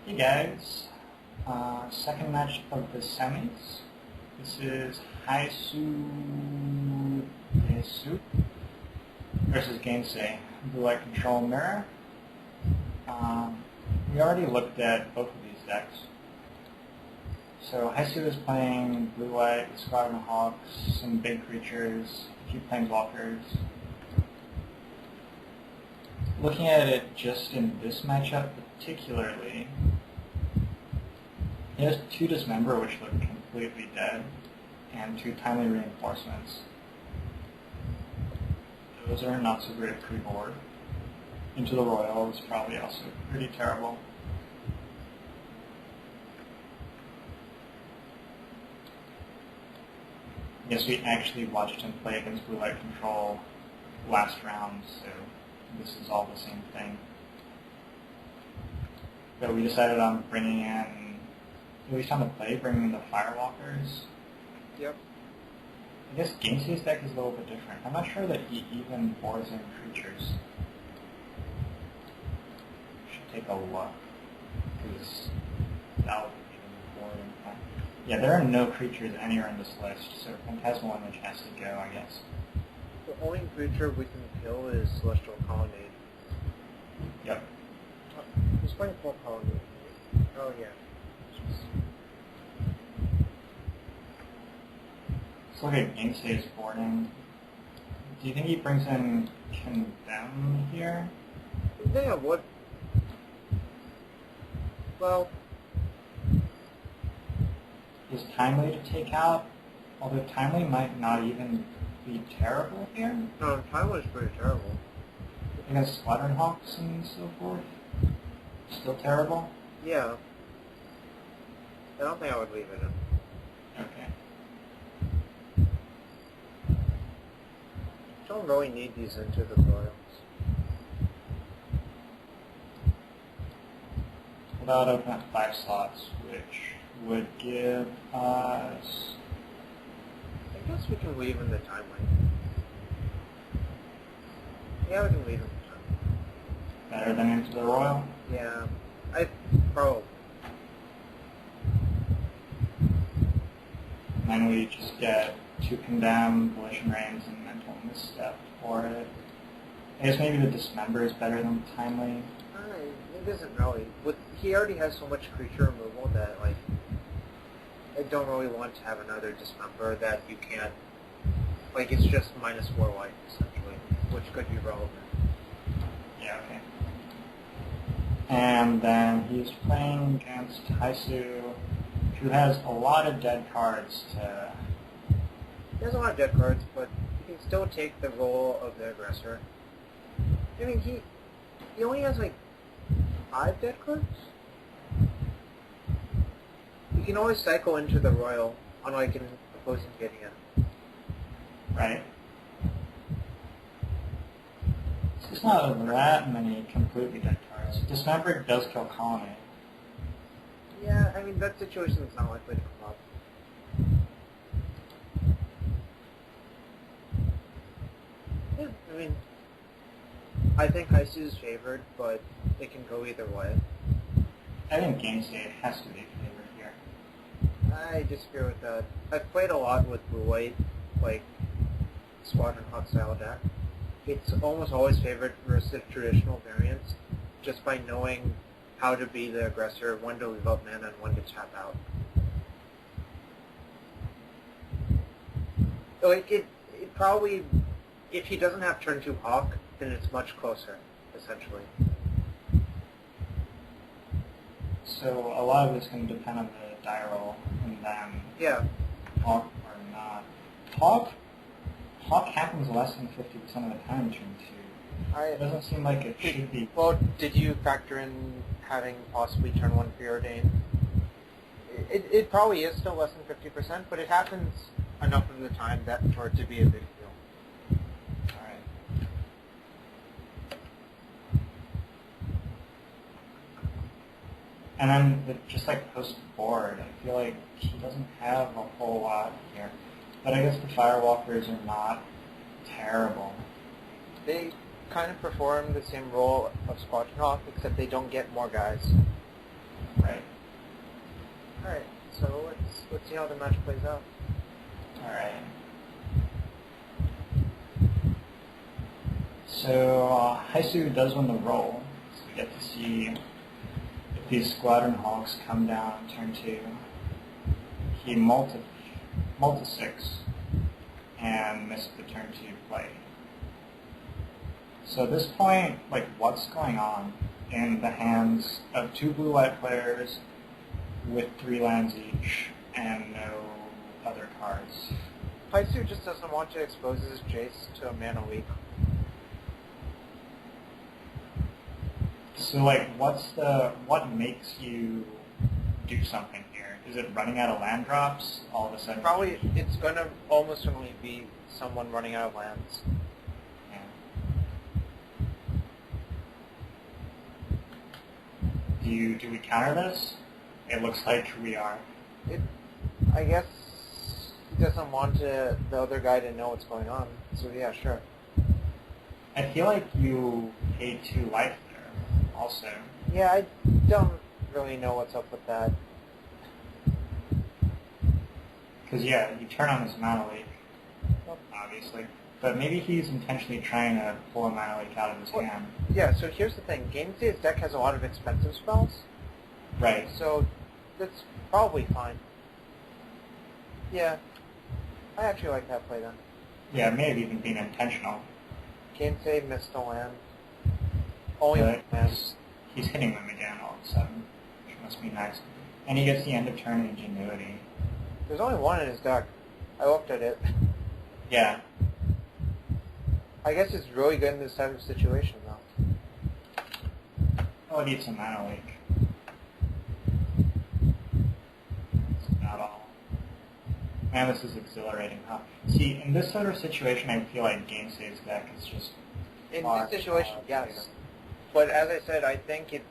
Hey guys, second match of the semis. This is Haisooooogainsaysemis versus Gainsay, Blue Light Control Mirror. We already looked at both of these decks. So Haisoo is playing Blue Light with Squadron Hawks, some big creatures, a few Planeswalkers. Looking at it just in this matchup particularly, he has 2 Dismember which look completely dead, and 2 Timely Reinforcements. Those are not so great pre-board. Into the Royal is probably also pretty terrible. I guess we actually watched him play against Blue Light Control last round, so this is all the same thing. But we decided on bringing in, at least on the play, bringing in the Firewalkers. Yep. I guess Gainsay's deck is a little bit different. I'm not sure that he even boards in creatures. Should take a look, because that would be even boring. Yeah, there are no creatures anywhere in this list, so Phantasmal Image has to go, I guess. The only creature we can kill is Celestial Colonnade. Yep. He's playing full Colonnade. Oh yeah. Let's look at Gainsay's boarding. Do you think he brings in Condemn here? Yeah, what? Well, Is Timely to take out? Although Timely might not even be terrible here. no, Tyler's pretty terrible. Against Squadron Hawks and so forth. Still terrible? Yeah. I don't think I would leave it in. Okay. Don't really need these into the Royals. What about open up 5 slots, which would give us... I guess we can leave in the Timely. Yeah, we can leave in the Timely. better than Into the Royal? Yeah. I probably. And then we just get 2 Condemn, Volition Reigns, and Mental Misstep for it. I guess maybe the Dismember is better than Timely. It isn't really. He already has so much creature removal that, like, I don't really want to have another Dismember that you can't, like, it's just -4 life, essentially, which could be relevant. Yeah, okay. And then he's playing against Haisoo, who has a lot of dead cards to... He has a lot of dead cards, but he can still take the role of the aggressor. I mean, he only has, like, 5 dead cards? You can always cycle into the Royal, unlike in opposing getting it. Right. So there's not that many completely dead cards. Dismember does kill Colonnade. Yeah, I mean, that situation is not likely to come up. Yeah, I mean, I think Haisoo is favored, but it can go either way. I think Gainsay has to be favored here. I disagree with that. I've played a lot with Blue White, like Squadron Hawk style deck. It's almost always favored versus traditional variants, just by knowing how to be the aggressor, when to leave up mana, and when to tap out. Like, it probably, if he doesn't have turn 2 Hawk, then it's much closer, essentially. So a lot of this can depend on the die roll and then Yeah. Hawk or not. Hawk happens less than 50% of the time in turn 2. It doesn't seem like it should be. Well, did you factor in having possibly turn 1 preordained? It probably is still less than 50%, but it happens enough of the time that for it to be a big deal. Alright. And then, just like post-board, I feel like he doesn't have a whole lot here. But I guess the Firewalkers are not terrible. They kind of perform the same role of Squadron Hawk, except they don't get more guys. Right. Alright, so let's see how the match plays out. Alright. So Haisoo does win the roll, so we get to see if these Squadron Hawks come down turn 2. He multi 6 and missed the turn 2 play. So at this point, like, what's going on in the hands of 2 blue-white players with 3 lands each and no other cards? Haisoo just doesn't want to expose his Jace to a mana leak. So, like, what makes you do something here? Is it running out of land drops all of a sudden? Probably, it's gonna almost certainly be someone running out of lands. Yeah. Do we counter this? It looks like we are. I guess he doesn't want the other guy to know what's going on, so yeah, sure. I feel like you paid 2 life there, also. Yeah, I don't really know what's up with that. Because, yeah, you turn on this mana leak, obviously. But maybe he's intentionally trying to pull a mana leak out of his hand. Yeah, so here's the thing. Game Day's deck has a lot of expensive spells. Right. So that's probably fine. Yeah. I actually like that play then. Yeah, it may have even been intentional. Game Day missed a land. Only But land. he's hitting them again all of a sudden, which must be nice. And he gets the end of turn ingenuity. There's only one in his deck. I looked at it. Yeah. I guess it's really good in this type of situation, though. Oh, it needs a mana leak. It's not all. Man, this is exhilarating, huh? See, in this sort of situation, I feel like Game Save's deck is just In far, this situation, far yes. better. But as I said, I think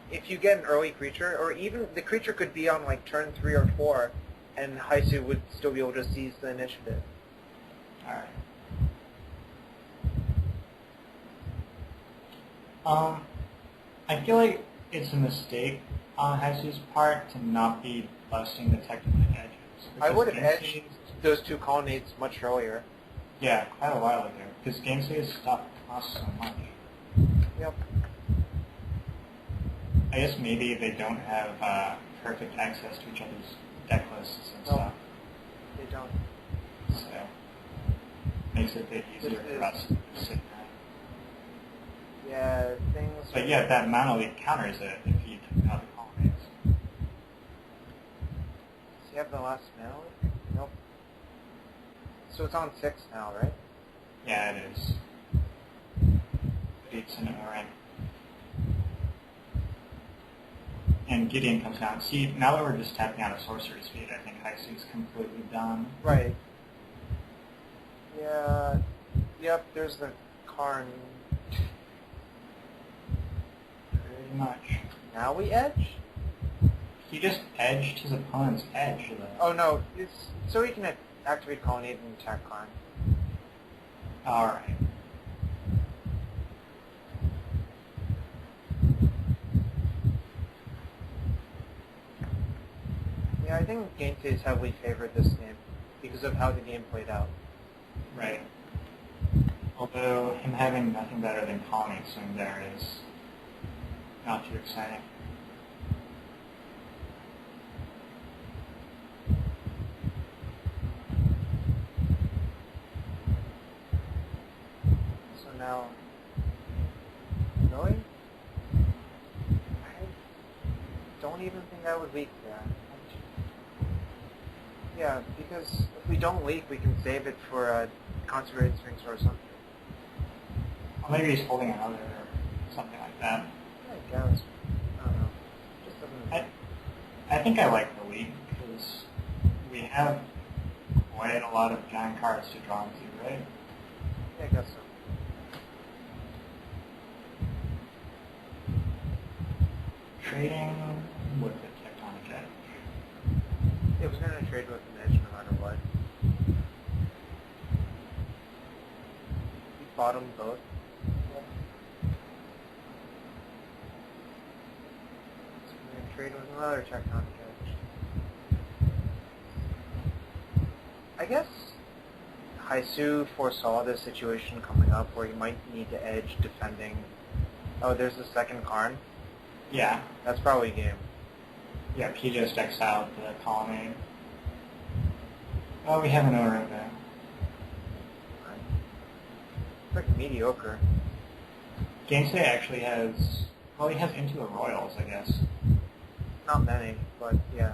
if you get an early creature, or even the creature could be on like turn 3 or 4, and Haisoo would still be able to seize the initiative. Alright. I feel like it's a mistake on Haisoo's part to not be busting the technical edges. I would have Game edged Save- those 2 colonnades much earlier. Yeah, quite a while ago. Because Game Save's stuff costs so much. Yep. I guess maybe they don't have perfect access to each other's deck lists and No. stuff. They don't. So, makes it a bit easier This for us to sit there. Yeah, things... But yeah, that mana leak counters it if you took out the colonnades. Does he have the last mana leak? Nope. So it's on 6 now, right? Yeah, it is. Beats in it, alright. And Gideon comes down. See, now that we're just tapping out of sorcery speed, I think Haisoo's completely done. Right. Yeah. Yep, there's the Karn. Pretty much. Now we edge? He just edged his opponent's edge, though. Oh no, it's so he can activate Colonnade and attack Karn. Alright. Yeah, I think Game Phase heavily favored this game because of how the game played out. Right. Although him having nothing better than Colony Swing there is not too exciting. So now, really? I don't even think I would leak there. Yeah, because if we don't leak, we can save it for a concentrated swings or something. Or maybe he's holding another or something like that. I guess. I don't know. Just doesn't. I think I like the league because we have quite a lot of giant cards to draw into, right? Yeah, I guess so. Trading with the tectonic edge. It was going to trade with an edge no matter what. We bottomed both. trade with another tectonic edge. I guess Haisu foresaw this situation coming up where he might need to edge defending. Oh, there's the second Karn. Yeah. That's probably game. Yeah, he just exiled the colonnade. Oh, we have an O-ring there. Pretty mediocre. Gainsay actually has, well, he has Into the Royals, I guess. Not many, but yeah.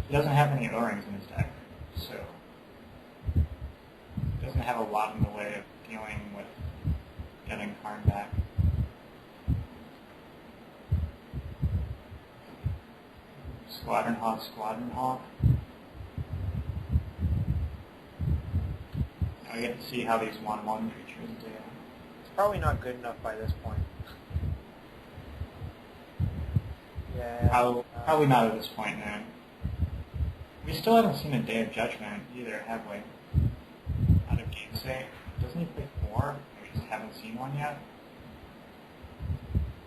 He doesn't have any O-rings in his deck, so he doesn't have a lot in the way of dealing with getting Karn back. Squadron Hawk, Squadron Hawk. Now we get to see how these 1/1 creatures do. It's probably not good enough by this point. Yeah. Probably not at this point, no. We still haven't seen a Day of Judgment either, have we? Out of Gainsay. Doesn't he play 4? We just haven't seen one yet.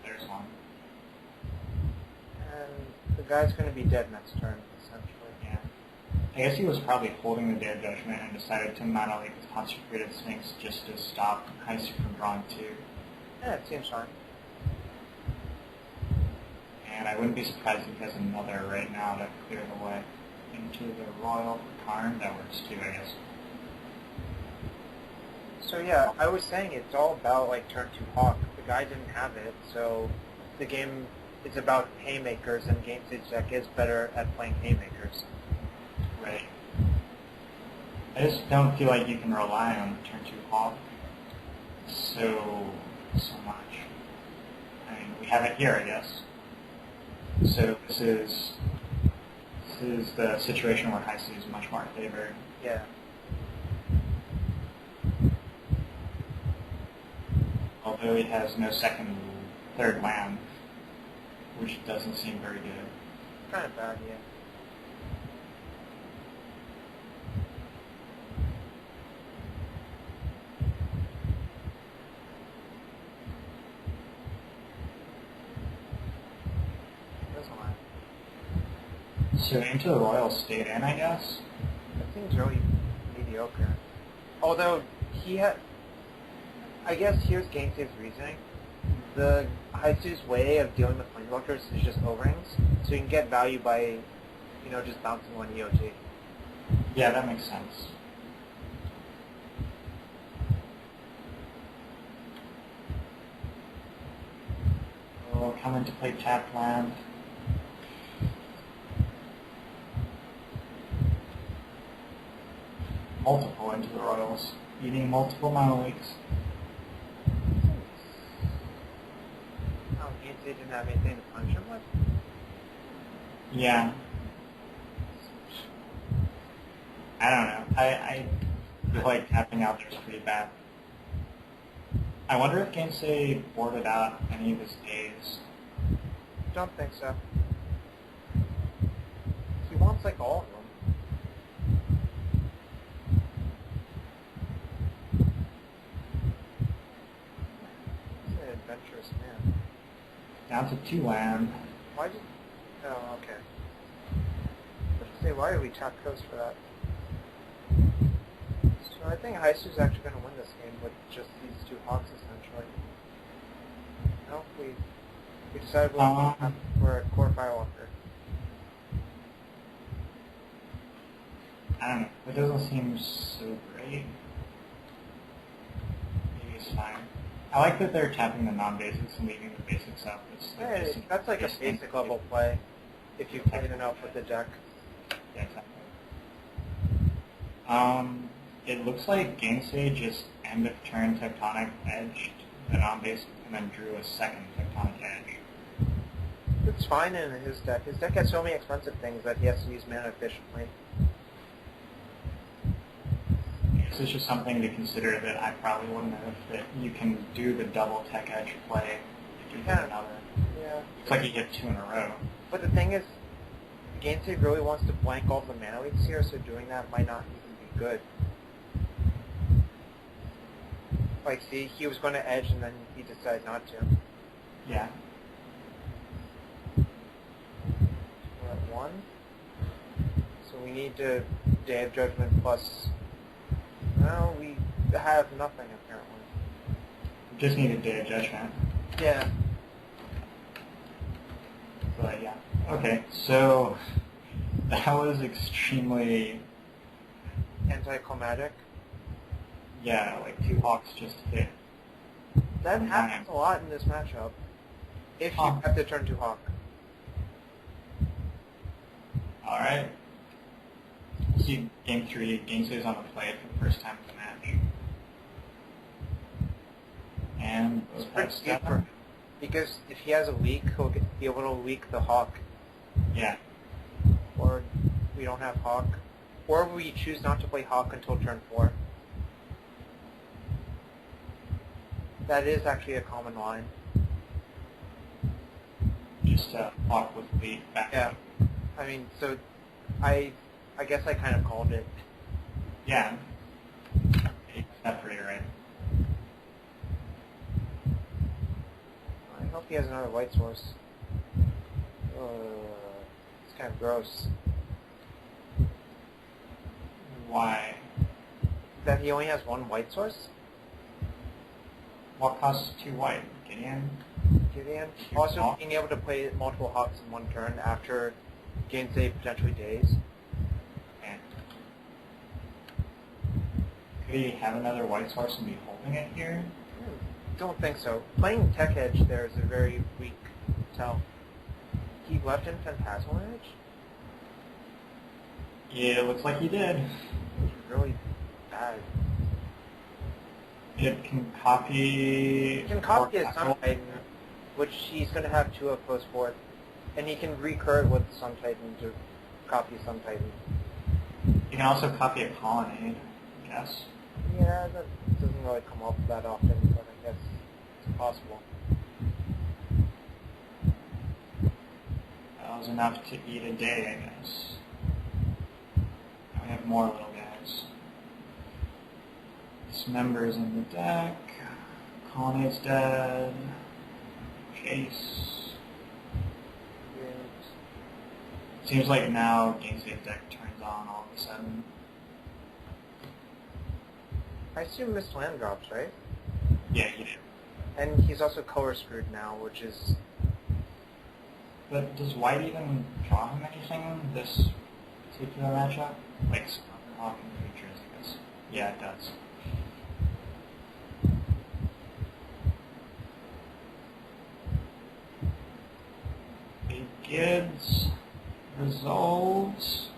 There's one. And the guy's going to be dead next turn, essentially. Yeah. I guess he was probably holding the Day of Judgment and decided to not only with Consecrated Sphinx just to stop Haisu from drawing 2. Yeah, it seems fine. And I wouldn't be surprised if he has another right now to clear the way. Into the Royal Karn, that works too, I guess. So yeah, I was saying it's all about like turn 2 Hawk. The guy didn't have it, so the game is about haymakers, and Gainsay's deck is better at playing haymakers. Right. I just don't feel like you can rely on the turn 2 Hawk so much. I mean, we have it here, I guess. So this is the situation where Haisu is much more favored. Yeah. Although he has no third land, which doesn't seem very good. Kind of bad, yeah. So Into the Royal stayed in, I guess? That seems really mediocre. Although he had, I guess here's Gainsay's reasoning. The Haisu's way of dealing with planeswalkers is just O-rings, so you can get value by, just bouncing one EOT. Yeah, that makes sense. We'll come into play tapped land. Multiple Into the Royals, eating multiple mono leaks. Oh, Gainsay didn't have anything to punch him with? Yeah. I don't know. I feel like tapping out there's pretty bad. I wonder if Gainsay boarded out any of his days. Don't think so. He wants like all of them. He's an adventurous man. Down to 2 land. Why did... Oh, okay. I was say, why did we tap coast for that? So I think Haisu's actually going to win this game with just these 2 Hawks, essentially. No, we decided we're a core Firewalker. I don't know. It doesn't seem so great. Maybe it's fine. I like that they're tapping the non-basics and leaving the basics up. It's like Hey, that's like a basic level play, if you've played enough with the deck. Yeah, exactly. It looks like Gainsay just end of turn Tectonic edged the non-basic and then drew a second Tectonic edge. It's fine in his deck. His deck has so many expensive things that he has to use mana efficiently. This is just something to consider that I probably wouldn't have, that you can do the double tech edge play if you hit another. Yeah. It's like you hit 2 in a row. But the thing is, Gainsay really wants to blank all the mana leaks here, so doing that might not even be good. Like, see, he was going to edge and then he decided not to. Yeah. 1. So we need to Day of Judgment plus... Well, we have nothing apparently. We just need a Day of Judgment. Yeah. But yeah. Okay, so that was extremely... Anticlimactic. Yeah, like 2 Hawks just hit. That happens a lot in this matchup. If you have to turn to Hawk. Alright. We'll see Game 3, Gainsay's on the play for the first time in the match. And It's pretty steep for him. Because if he has a leak, he'll be able to leak the Hawk. Yeah. Or we don't have Hawk. Or we choose not to play Hawk until turn 4. That is actually a common line. Just Hawk with lead back. Yeah. I mean, so I guess I kind of called it. Yeah. That's pretty right. I hope he has another light source. It's kind of gross. Why? That he only has one white source? What costs 2 white? Gideon? Gideon. Also, being able to play multiple Hawks in one turn after Gainsay potentially days. And could he have another white source and be holding it here? Don't think so. Playing Tech Edge there is a very weak tell. He left in Phantasmal Edge? Yeah, it looks like he did. It was really bad. It can copy... He can copy a Sun Titan, which he's going to have 2 of close 4th. And he can recur with Sun Titan to copy Sun Titan. You can also copy a Colonnade, I guess. Yeah, that doesn't really come up that often, but I guess it's possible. That was enough to eat a day, I guess. Now we have more little guys. Dismember's in the deck. Colonnade's dead. Chase. Seems like now Gainsay's deck turns on all of a sudden. I assume missed land drops, right? Yeah, he did. And he's also color screwed now, which is... But does white even draw him anything this particular matchup? Like Hawk and creatures, I guess. Yeah, it does. Begins, resolves,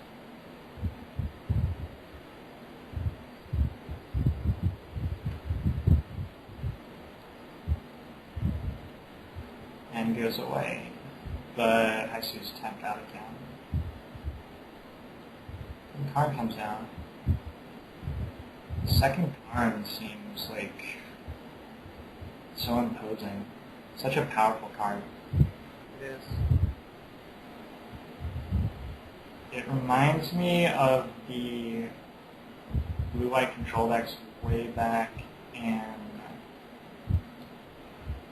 and goes away. But Haisooooog's tapped out again. The card comes down. The second card seems like so imposing. Such a powerful card. It is. It reminds me of the blue-white control decks way back in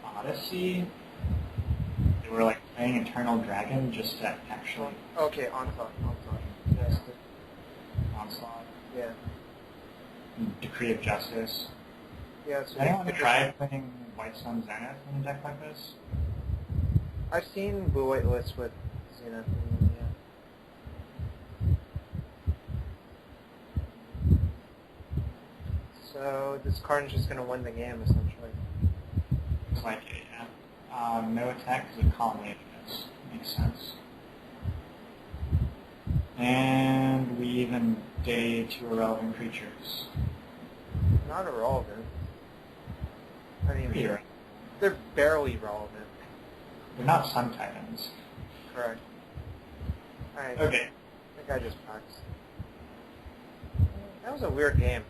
Odyssey. They were like playing Eternal Dragon just to actually... Okay, Onslaught. Yes. Onslaught. Yeah. Decree of Justice. Yeah, so Has anyone tried playing White Sun Zenith in a deck like this? I've seen blue-white lists with Zenith, yeah. So this card is just going to win the game, essentially. Looks like it, yeah. No attack because of Colonnade. Makes sense. And we even day 2 irrelevant creatures. Not irrelevant. I mean, Here. they're barely relevant. They're not Sun Titans. Correct. Alright. Okay. I think I just practiced. That was a weird game.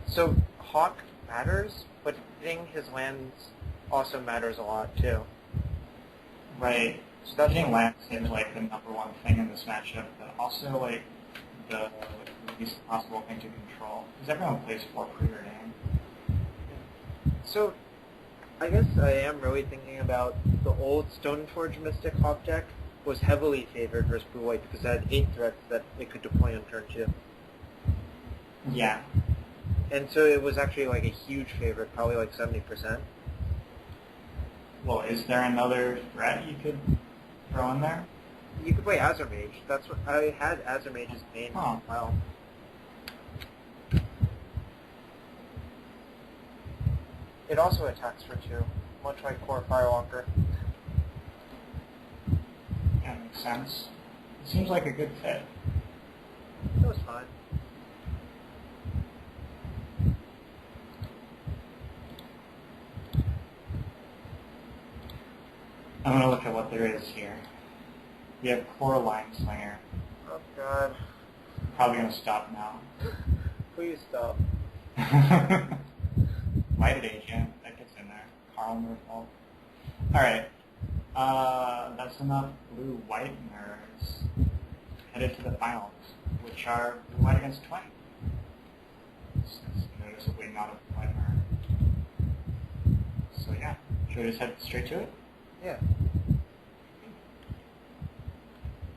So, Hawk matters, but hitting his lands also matters a lot, too. Right. So that's Hitting land seems like the #1 thing in this matchup, but also like the least possible thing to control. Because everyone plays 4 preordained. So, I guess I am really thinking about the old Stoneforge Mystic Hawk deck, was heavily favored versus blue-white because it had 8 threats that it could deploy on turn 2. Yeah. And so it was actually like a huge favorite, probably like 70%. Well, is there another threat you could throw in there? You could play Azurmage. That's what I had Azurmage's main for a while. It also attacks for 2, much like Core Firewalker. That makes sense. It seems like a good fit. That was fine. I'm going to look at what there is here. We have Core Line Slinger. Oh god. Probably going to stop now. Please stop. Lighted Agent, that gets in there. Carl Murphy. Alright. That's enough blue-white nerds. Headed to the finals, which are blue-white against twin. It's noticeably not a blue-white nerd. So yeah, should we just head straight to it? Yeah.